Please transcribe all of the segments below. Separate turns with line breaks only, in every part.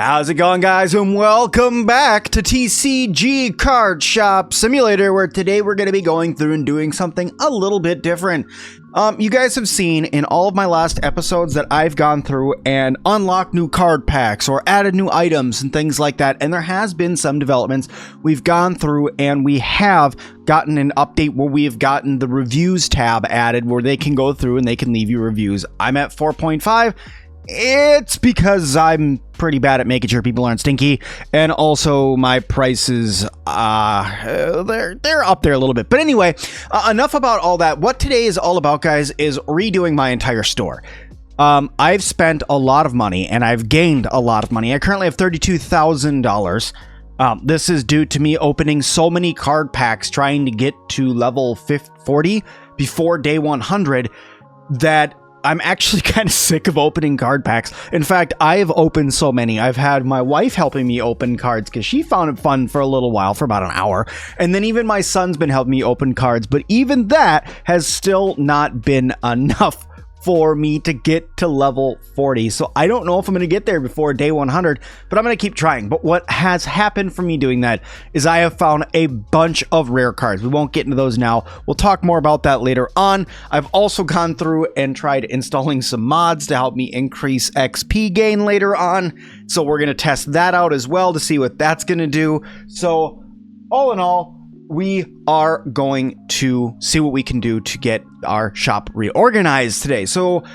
How's it going, guys, and welcome back to TCG Card Shop Simulator, where today we're going to be going through and doing something a little bit different. You guys have seen in all of my last episodes that I've gone through and unlocked new card packs or added new items and things like that, and there has been some developments. We've gone through and we have gotten an update where we have gotten the reviews tab added where they can go through and they can leave you reviews. I'm at 4.5. It's because I'm pretty bad at making sure people aren't stinky, and also my prices, they're up there a little bit. But anyway, enough about all that. What today is all about, guys, is redoing my entire store. I've spent a lot of money, and I've gained a lot of money. I currently have $32,000. This is due to me opening so many card packs, trying to get to level 40 before day 100, that I'm actually kind of sick of opening card packs. In fact, I have opened so many. I've had my wife helping me open cards because she found it fun for a little while, for about an hour. And then even my son's been helping me open cards. But even that has still not been enough for me to get to level 40. So I don't know if I'm going to get there before day 100, but I'm going to keep trying. But what has happened for me doing that is I have found a bunch of rare cards. We won't get into those now. We'll talk more about that later on. I've also gone through and tried installing some mods to help me increase XP gain later on. So we're going to test that out as well to see what that's going to do. So all in all, we are going to see what we can do to get our shop reorganized today. So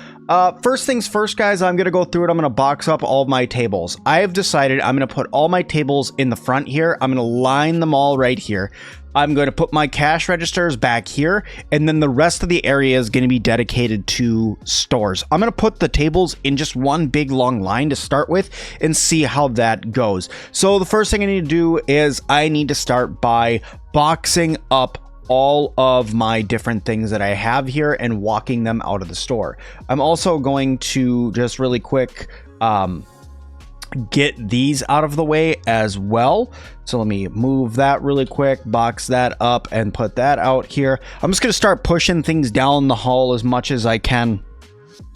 first things first, guys, I'm going to go through it. I'm going to box up all of my tables. I have decided I'm going to put all my tables in the front here. I'm going to line them all right here. I'm going to put my cash registers back here, and then the rest of the area is going to be dedicated to stores. I'm going to put the tables in just one big long line to start with and see how that goes. So the first thing I need to do is I need to start by boxing up all of my different things that I have here and walking them out of the store. I'm also going to just really quick get these out of the way as well. So let me move that really quick, box that up, and put that out here. I'm just going to start pushing things down the hall as much as I can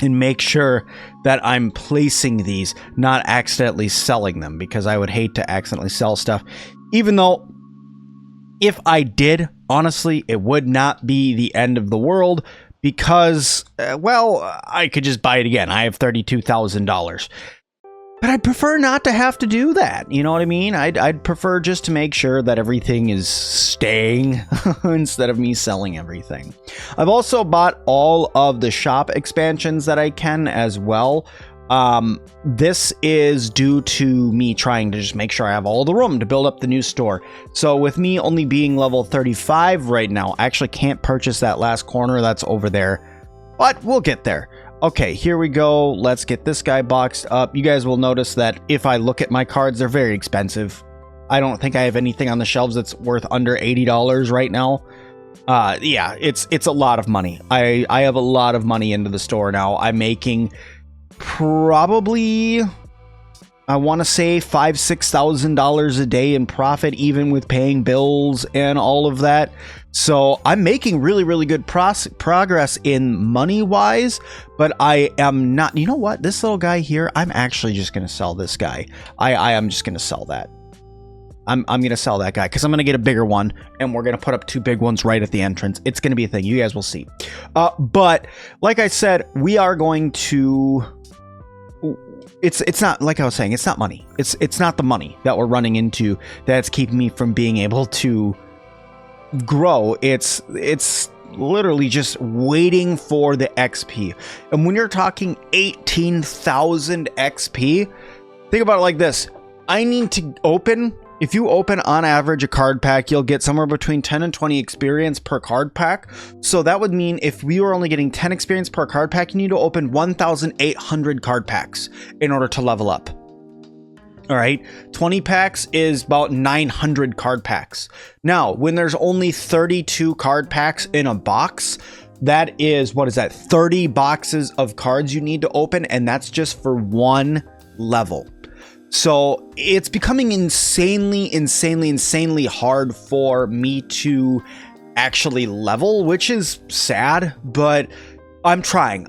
and make sure that I'm placing these, not accidentally selling them, because I would hate to accidentally sell stuff. Even though if I did, honestly, it would not be the end of the world, because, well, I could just buy it again. I have $32,000. But I'd prefer not to have to do that. You know what I mean? I'd prefer just to make sure that everything is staying instead of me selling everything. I've also bought all of the shop expansions that I can as well. This is due to me trying to just make sure I have all the room to build up the new store. So with me only being level 35 right now, I actually can't purchase that last corner that's over there. But we'll get there. Okay, here we go. Let's get this guy boxed up. You guys will notice that if I look at my cards, they're very expensive. I don't think I have anything on the shelves that's worth under $80 right now. Yeah, it's a lot of money. I have a lot of money into the store now. I'm making probably, I want to say $5,000-$6,000 a day in profit, even with paying bills and all of that. So I'm making really, really good progress in money wise, but I am not, you know what, this little guy here, I'm actually just going to sell this guy. I am just going to sell that. I'm going to sell that guy because I'm going to get a bigger one, and we're going to put up two big ones right at the entrance. It's going to be a thing. You guys will see. But like I said, we are going to, it's not, like I was saying, it's not money. It's not the money that we're running into that's keeping me from being able to grow. It's literally just waiting for the XP. And when you're talking 18,000 XP, think about it like this. I need to open, if you open on average a card pack, you'll get somewhere between 10 and 20 experience per card pack. So that would mean if we were only getting 10 experience per card pack, you need to open 1,800 card packs in order to level up. All right, 20 packs is about 900 card packs. Now, when there's only 32 card packs in a box, that is, what is that? 30 boxes of cards you need to open, and that's just for one level. So it's becoming insanely hard for me to actually level, which is sad, but I'm trying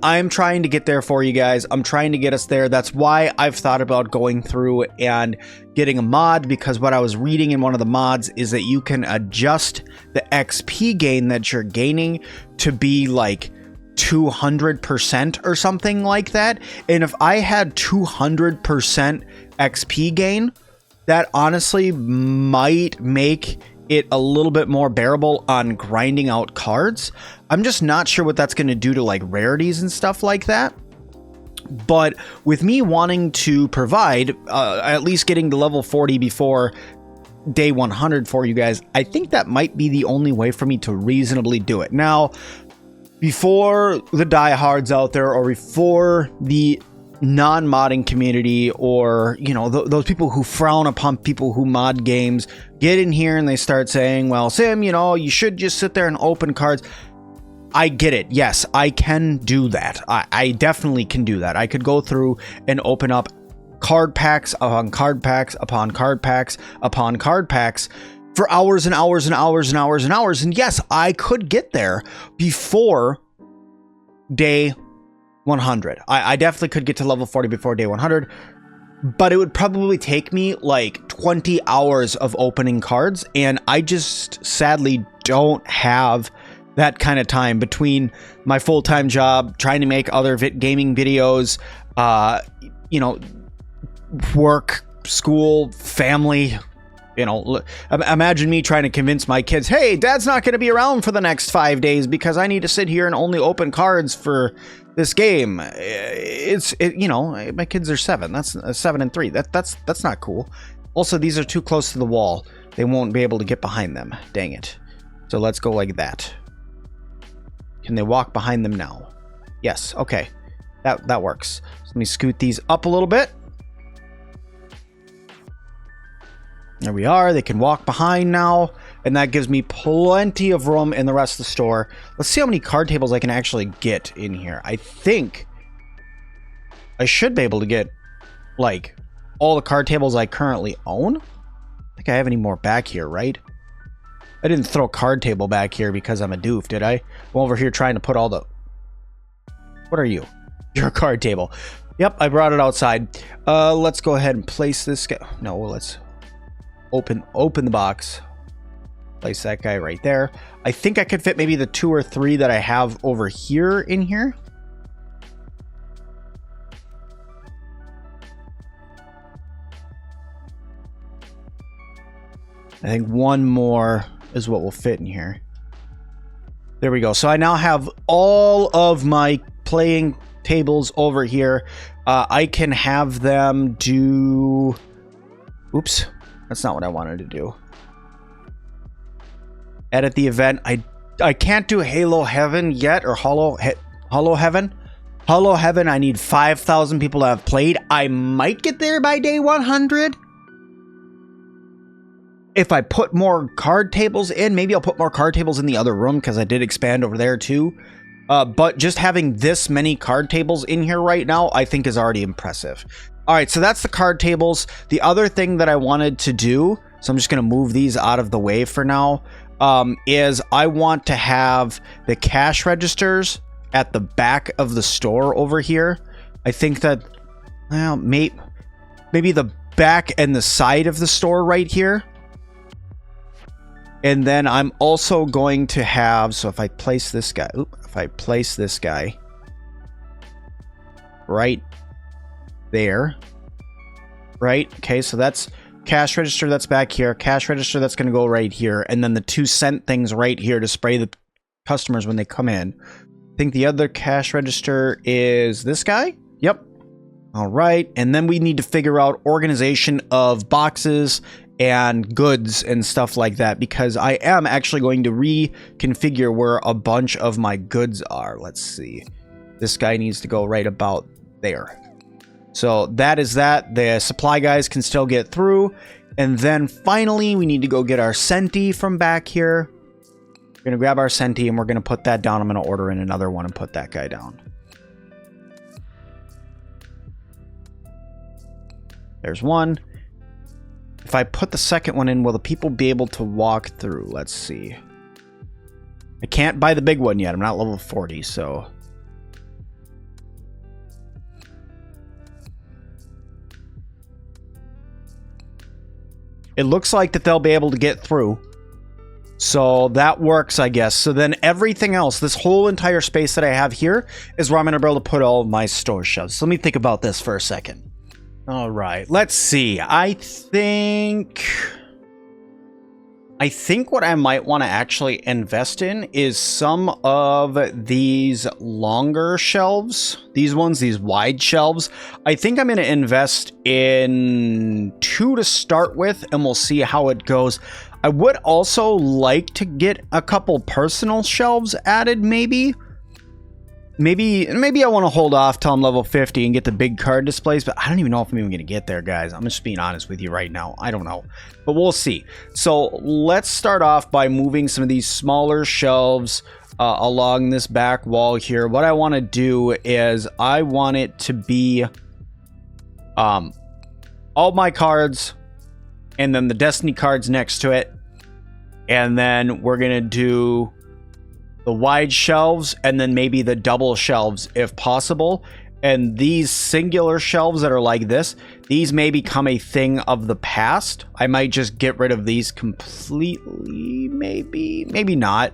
to get there for you guys. I'm trying to get us there. That's why I've thought about going through and getting a mod, because what I was reading in one of the mods is that you can adjust the XP gain that you're gaining to be like 200% or something like that. And if I had 200% XP gain, that honestly might make it a little bit more bearable on grinding out cards. I'm just not sure what that's going to do to like rarities and stuff like that. But with me wanting to provide at least getting to level 40 before day 100 for you guys, I think that might be the only way for me to reasonably do it. Now, before the diehards out there, or before the non-modding community, or you know, those people who frown upon people who mod games, get in here and they start saying, well, Sim, you know, you should just sit there and open cards. I get it. Yes, I can do that. I definitely can do that. I could go through and open up card packs upon card packs upon card packs upon card packs for hours and hours and hours and hours and hours. And yes, I could get there before day 100. I definitely could get to level 40 before day 100, but it would probably take me like 20 hours of opening cards, and I just sadly don't have that kind of time between my full-time job, trying to make other gaming videos, you know, work, school, family. You know, imagine me trying to convince my kids, hey, dad's not going to be around for the next 5 days because I need to sit here and only open cards for this game. You know, my kids are 7. That's 7 and 3. That's not cool. Also, these are too close to the wall. They won't be able to get behind them. Dang it. So let's go like that. Can they walk behind them now? Yes. Okay. That works. So let me scoot these up a little bit. There we are. They can walk behind now, and that gives me plenty of room in the rest of the store. Let's see how many card tables I can actually get in here. I think I should be able to get like all the card tables I currently own. I don't think I have any more back here, right? I didn't throw a card table back here because I'm a doof, did I? I'm over here trying to put all the... What are you? You're a card table. Yep, I brought it outside. Let's go ahead and place this guy. No, let's open the box. Place that guy right there. I think I could fit maybe the 2 or 3 that I have over here in here. I think one more is what will fit in here. There we go. So I now have all of my playing tables over here. I can have them do... Oops. That's not what I wanted to do. Edit the event. I can't do Halo Heaven yet, or Hollow Heaven. Hollow Heaven, I need 5,000 people to have played. I might get there by day 100. If I put more card tables in, maybe I'll put more card tables in the other room, because I did expand over there too. But just having this many card tables in here right now, I think is already impressive. All right, so that's the card tables. The other thing that I wanted to do, so I'm just going to move these out of the way for now, is I want to have the cash registers at the back of the store over here. I think that, well, maybe the back and the side of the store right here. And then I'm also going to have, so if I place this guy, right there, right? Okay, so that's cash register that's back here, cash register that's going to go right here, and then the 2-cent things right here to spray the customers when they come in. I think the other cash register is this guy. Yep. All right, and then we need to figure out organization of boxes and goods and stuff like that, because I am actually going to reconfigure where a bunch of my goods are. Let's see. This guy needs to go right about there. So that is that. The supply guys can still get through. And then finally, we need to go get our Senti from back here. We're going to grab our Senti and we're going to put that down. I'm going to order in another one and put that guy down. There's one. If I put the second one in, will the people be able to walk through? Let's see. I can't buy the big one yet. I'm not level 40, so It looks like that they'll be able to get through. So that works, I guess. So then everything else, this whole entire space that I have here is where I'm going to be able to put all of my store shelves. So let me think about this for a second. All right, let's see. I think what I might want to actually invest in is some of these longer shelves. These ones, these wide shelves. I think I'm going to invest in 2 to start with, and we'll see how it goes. I would also like to get a couple personal shelves added, maybe. Maybe I want to hold off till I'm level 50 and get the big card displays, but I don't even know if I'm even going to get there, guys. I'm just being honest with you right now. I don't know, but we'll see. So let's start off by moving some of these smaller shelves along this back wall here. What I want to do is I want it to be all my cards and then the Destiny cards next to it. And then we're going to do the wide shelves and then maybe the double shelves if possible. And these singular shelves that are like this, these may become a thing of the past. I might just get rid of these completely, maybe not.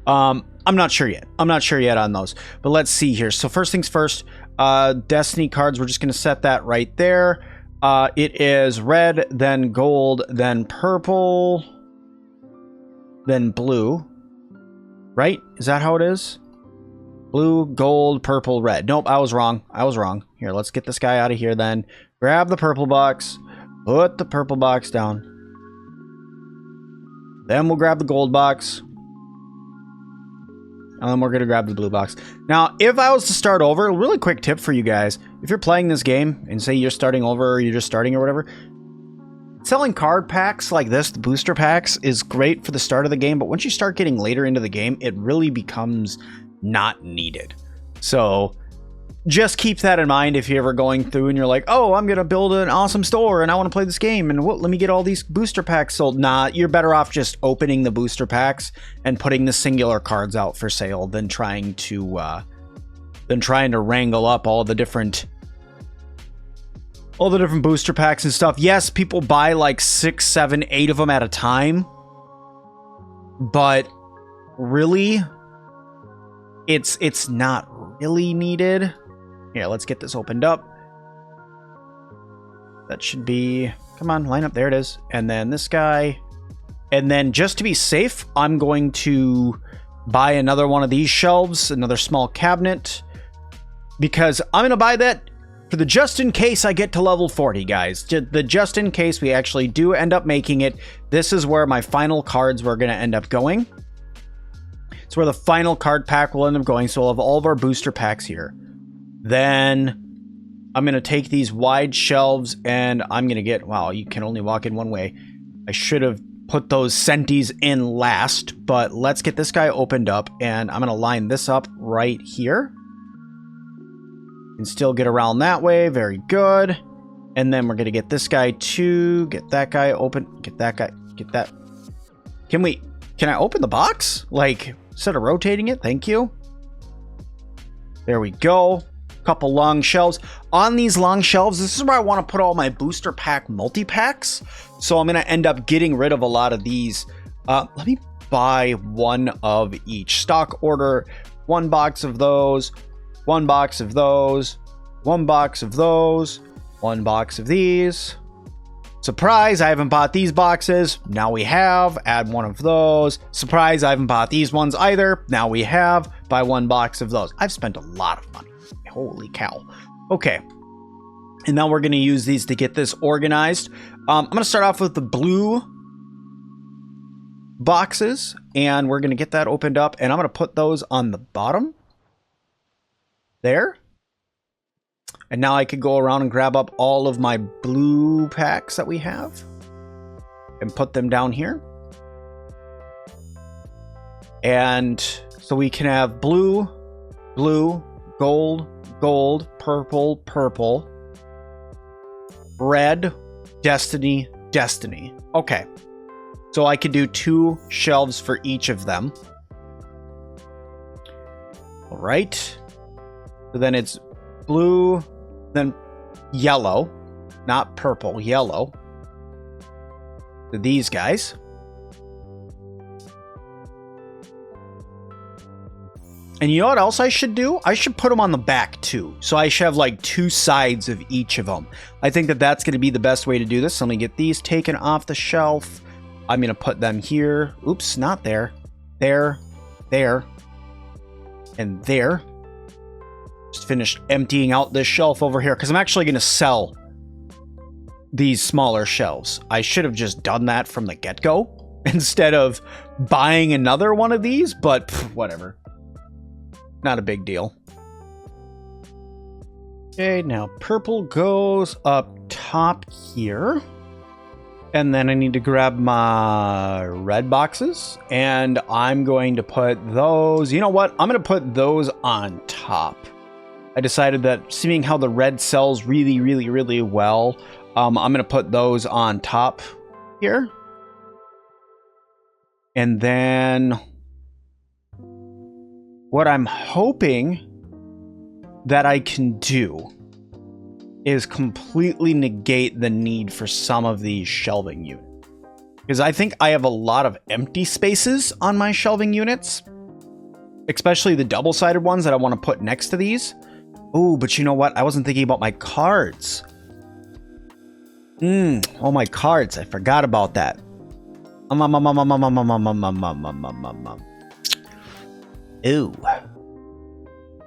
I'm not sure yet. I'm not sure yet on those, but let's see here. So first things first, Destiny cards, we're just going to set that right there. It is red, then gold, then purple, then blue. Right? Is that how it is? Blue, gold, purple, red. Nope, I was wrong. I was wrong. Here, let's get this guy out of here then. Grab the purple box. Put the purple box down. Then we'll grab the gold box. And then we're going to grab the blue box. Now, if I was to start over, a really quick tip for you guys. If you're playing this game and say you're starting over or you're just starting or whatever, selling card packs like this, the booster packs, is great for the start of the game, but once you start getting later into the game, it really becomes not needed. So just keep that in mind if you're ever going through and you're like, oh, I'm going to build an awesome store and I want to play this game and let me get all these booster packs sold. Nah, you're better off just opening the booster packs and putting the singular cards out for sale than trying to wrangle up all the different booster packs and stuff. Yes, people buy like 6, 7, 8 of them at a time, but really, it's not really needed. Here, let's get this opened up. That should be, come on, line up. There it is. And then this guy. And then just to be safe, I'm going to buy another one of these shelves, another small cabinet, because I'm going to buy that for the just in case I get to level 40, guys. The just in case we actually do end up making it. This is where my final cards were going to end up going. It's where the final card pack will end up going. So we'll have all of our booster packs here. Then I'm going to take these wide shelves and I'm going to get, wow, you can only walk in one way. I should have put those centis in last, but let's get this guy opened up and I'm going to line this up right here. And still get around that way. Very good. And then we're going to get this guy too. Get that guy open. Get that guy. Get that. Can I open the box? Like, instead of rotating it? Thank you. There we go. Couple long shelves. On these long shelves, this is where I want to put all my booster pack multi-packs. So I'm going to end up getting rid of a lot of these. Let me buy one of each. Stock order. 1 box of those. 1 box of those, 1 box of those, 1 box of these. Surprise, I haven't bought these boxes. Now we have. Add 1 of those. Surprise, I haven't bought these ones either. Now we have. Buy 1 box of those. I've spent a lot of money. Holy cow. Okay. And now we're going to use these to get this organized. I'm going to start off with the blue boxes. And we're going to get that opened up. And I'm going to put those on the bottom. There. And now I could go around and grab up all of my blue packs that we have and put them down here. And so we can have blue, blue, gold, gold, purple, purple, red, destiny, destiny. Okay. So I could do 2 shelves for each of them. All right. So then it's blue, then yellow, not purple, yellow. these guys. And you know what else I should do? I should put them on the back too. So I should have like 2 sides of each of them. I think that that's going to be the best way to do this. So let me get these taken off the shelf. I'm going to put them here. Oops, not there. There, there, and there. Just finished emptying out this shelf over here because I'm actually going to sell these smaller shelves. I should have just done that from the get-go instead of buying another one of these, but whatever. Not a big deal. Okay, now purple goes up top here. And then I need to grab my red boxes. And I'm going to put those... You know what? I'm going to put those on top. I decided that seeing how the red sells really, really, really well, I'm going to put those on top here. And then... what I'm hoping that I can do is completely negate the need for some of these shelving units. Because I think I have a lot of empty spaces on my shelving units. Especially the double-sided ones that I want to put next to these. Oh, but you know what? I wasn't thinking about my cards. Oh, my cards. I forgot about that. Ooh.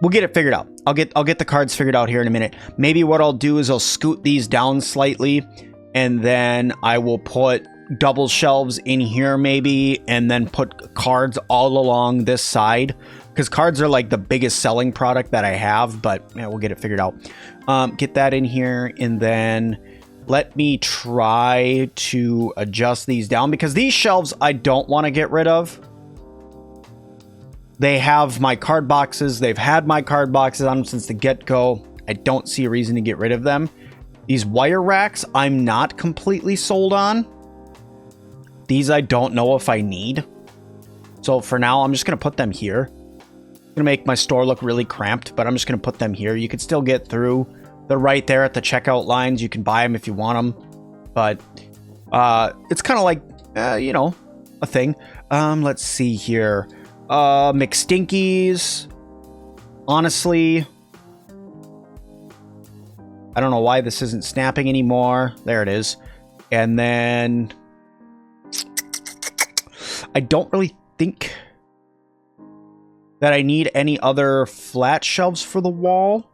We'll get it figured out. I'll get the cards figured out here in a minute. Maybe what I'll do is I'll scoot these down slightly, and then I will put double shelves in here maybe, and then put cards all along this side. Because cards are like the biggest selling product that I have, but yeah, we'll get it figured out. Get that in here, and then let me try to adjust these down, because these shelves I don't want to get rid of. They have my card boxes. They've had my card boxes on them since the get-go. I don't see a reason to get rid of them. These wire racks, I'm not completely sold on. These I don't know if I need. So for now, I'm just going to put them here. I'm going to make my store look really cramped, but I'm just going to put them here. You can still get through. They're right there at the checkout lines. You can buy them if you want them. But it's kind of like, you know, a thing. Let's see here. McStinkies. Honestly, I don't know why this isn't snapping anymore. There it is. And then I don't really think that I need any other flat shelves for the wall.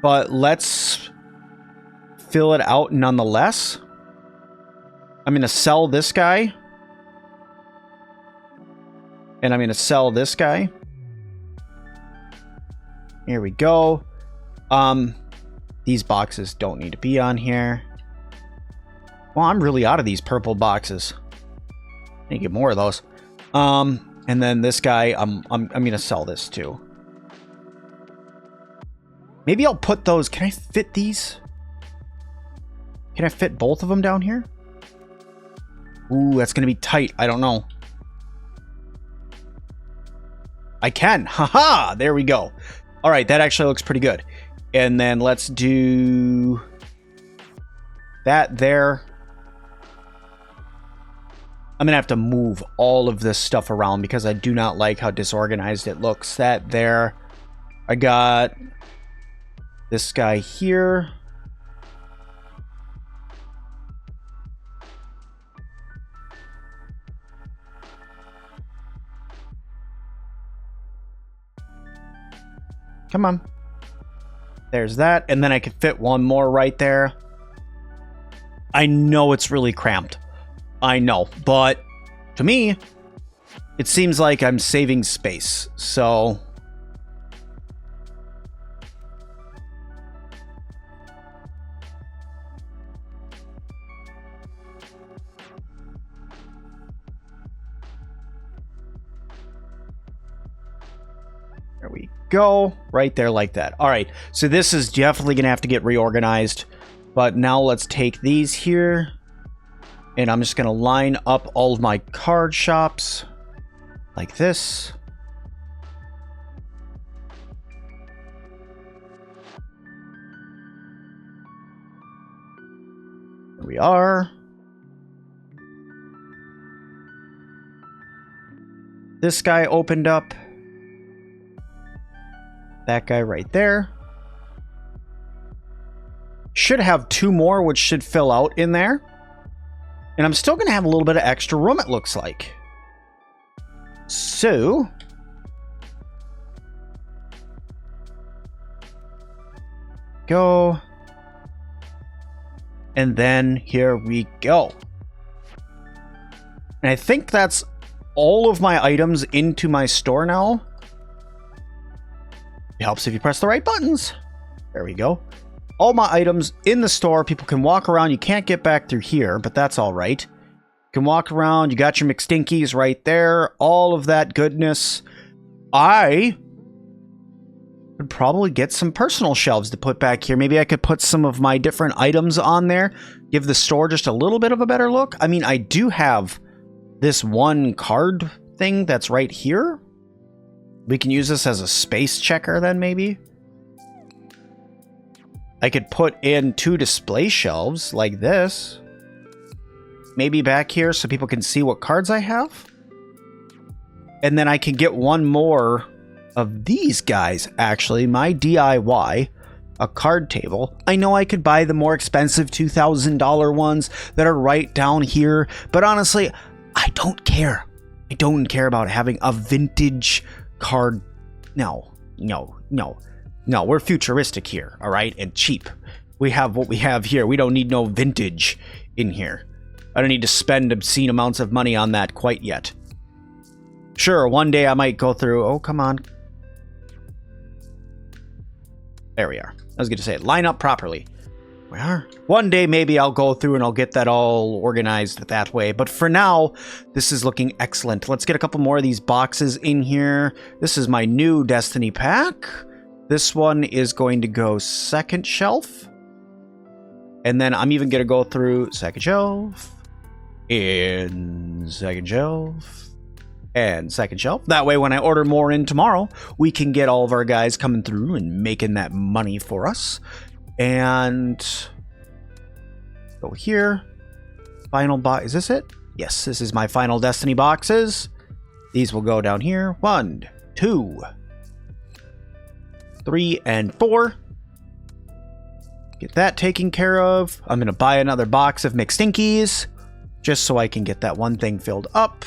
But let's fill it out nonetheless. I'm going to sell this guy. And I'm going to sell this guy. Here we go. These boxes don't need to be on here. Well, I'm really out of these purple boxes. I need to get more of those. And then this guy, I'm going to sell this too. Maybe I'll put those. Can I fit these? Can I fit both of them down here? Ooh, that's going to be tight. I don't know. I can. Haha! There we go. All right, that actually looks pretty good. And then let's do that there. I'm going to have to move all of this stuff around because I do not like how disorganized it looks. That there. I got this guy here. Come on. There's that. And then I could fit one more right there. I know it's really cramped. I know. But to me, it seems like I'm saving space. So there we go. Right there like that. All right. So this is definitely going to have to get reorganized. But now let's take these here. And I'm just going to line up all of my card shops like this. There we are. this guy opened up. That guy right there. Should have 2 more, which should fill out in there. And I'm still going to have a little bit of extra room, it looks like. So... go. And then here we go. And I think that's all of my items into my store now. It helps if you press the right buttons. There we go. All my items in the store. People can walk around. You can't get back through here, but that's all right. You can walk around. You got your McStinkies right there. All of that goodness. I would probably get some personal shelves to put back here. Maybe I could put some of my different items on there. Give the store just a little bit of a better look. I mean, I do have this one card thing that's right here. We can use this as a space checker then, maybe. I could put in 2 display shelves like this. Maybe back here so people can see what cards I have. And then I can get one more of these guys, actually. My DIY, a card table. I know I could buy the more expensive $2,000 ones that are right down here. But honestly, I don't care. I don't care about having a vintage card. No. We're futuristic here, all right? And cheap. We have what we have here. We don't need no vintage in here. I don't need to spend obscene amounts of money on that quite yet. Sure, one day I might go through... Oh, come on. There we are. I was going to say, line up properly. We are. One day maybe I'll go through and I'll get that all organized that way. But for now, this is looking excellent. Let's get a couple more of these boxes in here. This is my new Destiny pack. This one is going to go second shelf. And then I'm even going to go through second shelf. And second shelf. And second shelf. That way when I order more in tomorrow, we can get all of our guys coming through and making that money for us. And go here. Final box. Is this it? Yes, this is my final Destiny boxes. These will go down here. 1, 2, 3, and 4. Get that taken care of. I'm going to buy another box of McStinkies just so I can get that one thing filled up.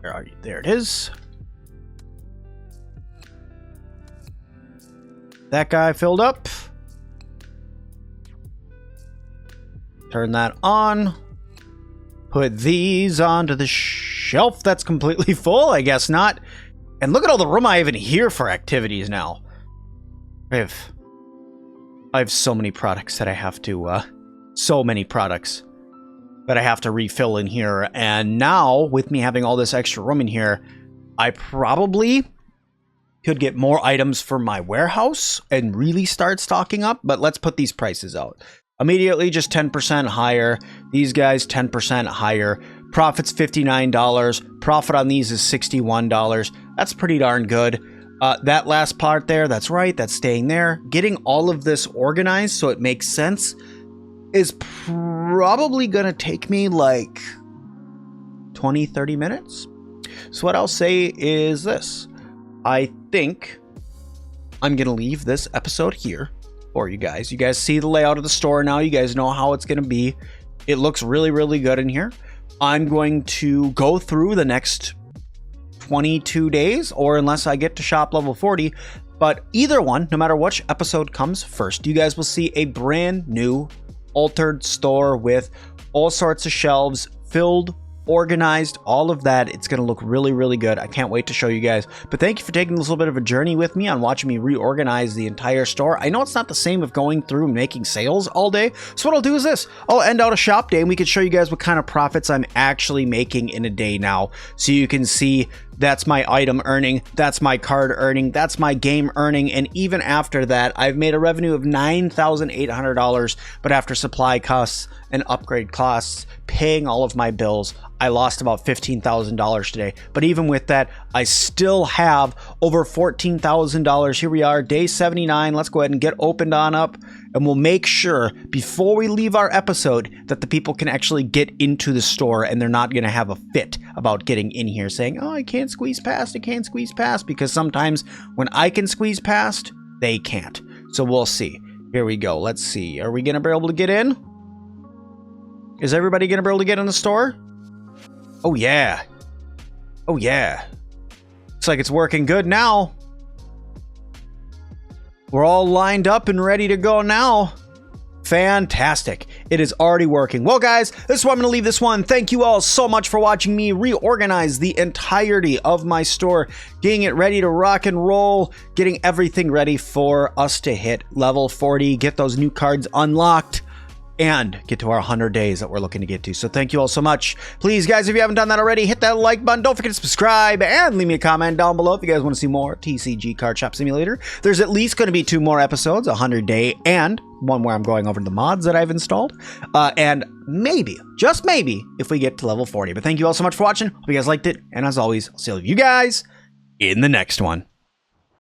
Where are you? There it is. That guy filled up. Turn that on. Put these onto the shelf that's completely full. I guess not. And look at all the room I have in here for activities now. I have so many products that I have to, so many products that I have to refill in here. And now, with me having all this extra room in here, I probably could get more items for my warehouse and really start stocking up. But let's put these prices out. Immediately, just 10% higher. These guys, 10% higher. Profit's $59. Profit on these is $61. That's pretty darn good. That last part there, that's right, that's staying there. Getting all of this organized so it makes sense is probably going to take me like 20, 30 minutes. So what I'll say is this. I think I'm going to leave this episode here for you guys. You guys see the layout of the store now. You guys know how it's going to be. It looks really, really good in here. I'm going to go through the next 22 days, or unless I get to shop level 40. But either one, no matter which episode comes first, you guys will see a brand new altered store with all sorts of shelves filled, organized, all of that. It's going to look really, really good. I can't wait to show you guys. But thank you for taking this little bit of a journey with me on watching me reorganize the entire store. I know it's not the same of going through and making sales all day. So what I'll do is this. I'll end out a shop day and we can show you guys what kind of profits I'm actually making in a day now. So you can see that's my item earning, that's my card earning, that's my game earning, and even after that, I've made a revenue of $9,800, but after supply costs and upgrade costs, paying all of my bills, I lost about $15,000 today. But even with that, I still have over $14,000. Here we are, day 79. Let's go ahead and get opened on up and we'll make sure before we leave our episode that the people can actually get into the store and they're not going to have a fit about getting in here saying, oh, I can't squeeze past, because sometimes when I can squeeze past, they can't. So we'll see. Here we go. Let's see. Are we going to be able to get in? Is everybody going to be able to get in the store? Oh, yeah. Oh, yeah. Looks like it's working good now. We're all lined up and ready to go now. Fantastic. It is already working. Well, guys, this is where I'm going to leave this one. Thank you all so much for watching me reorganize the entirety of my store, getting it ready to rock and roll, getting everything ready for us to hit level 40, get those new cards unlocked, and get to our 100 days that we're looking to get to. So thank you all so much. Please, guys, if you haven't done that already, hit that like button. Don't forget to subscribe and leave me a comment down below if you guys want to see more TCG Card Shop Simulator. There's at least going to be 2 more episodes, 100 day and one where I'm going over the mods that I've installed. And maybe, just maybe, if we get to level 40. But thank you all so much for watching. Hope you guys liked it. And as always, I'll see you guys in the next one.